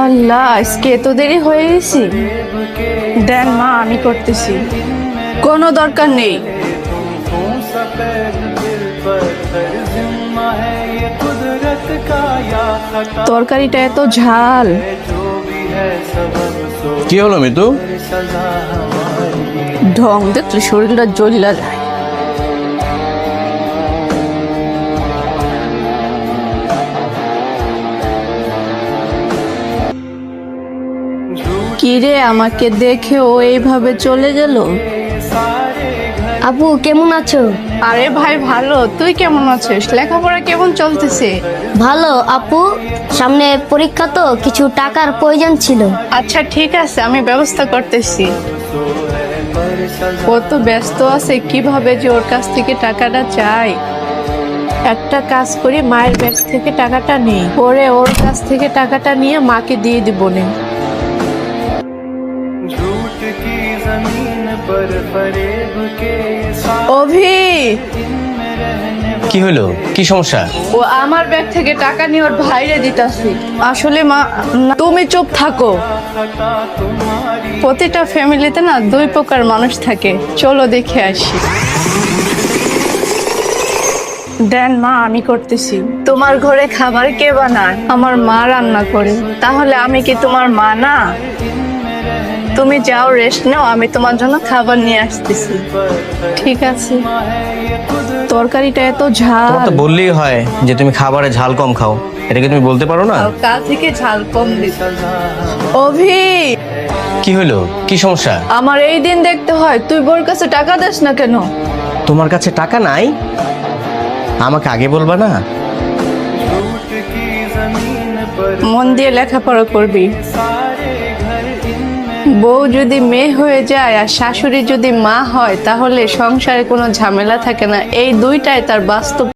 আল্লাহ, আজকে এত দেরি হয়ে গেছি। দেন মা, আমি করতেছি। কোনো দরকার নেই। তরকারিটা এত ঝাল। কি হলো মিতু? ঢং দেখলে শরীরটা জ্বলা যায়। কিরে, আমাকে দেখে ও এইভাবে চলে গেল? আপু কেমন আছো? আরে ভাই ভালো, তুই কেমন আছিস? লেখাপড়া কেমন চলতেছে? ভালো আপু, সামনে পরীক্ষা তো কিছু টাকার প্রয়োজন ছিল। আচ্ছা ঠিক আছে, আমি ব্যবস্থা করতেছি। ও তো ব্যস্ত আছে, কিভাবে যে ওর কাছ থেকে টাকাটা চাই। একটা কাজ করি, মায়ের ব্যাগ থেকে টাকাটা নেই, পরে ওর কাছ থেকে টাকাটা নিয়ে মাকে দিয়ে দিব নে। অভি, কি হলো? কি সমস্যা? ও আমার ব্যাগ থেকে টাকা নিয়ে ওর ভাইরে দিতাছি। আসলে মা, তুমি চুপ থাকো। প্রতিটা ফ্যামিলিতে না দুই প্রকার মানুষ থাকে, চলো দেখে আসি। দেন মা, আমি করতেছি। তোমার ঘরে খাবার কে বানায়? আমার মা রান্না করে। তাহলে আমি কি তোমার মা না? তুমি যাও, রেস্ট নাও, আমি তোমার জন্য খাবার নিয়ে আসতেছি। ঠিক আছে। তরকারিটা এত ঝাল। তোমার তো বললেই হয় যে তুমি খাবারে ঝাল কম খাও, এটা কি তুমি বলতে পারো না? কাল থেকে ঝাল কম দিত। অভি, কি হলো? কি সমস্যা? আমার এই দিন দেখতে হয়, তুই বোর কাছে টাকা দিস না কেন? তোমার কাছে টাকা নাই? আমাকে আগে বলবা না? মন দিয়ে লেখাপড়া করবি। বউ যদি মেয়ে হয়ে যায় আর শাশুড়ি যদি মা হয়, তাহলে সংসারে কোনো ঝামেলা থাকে না। এই দুইটাই তার বাস্তব।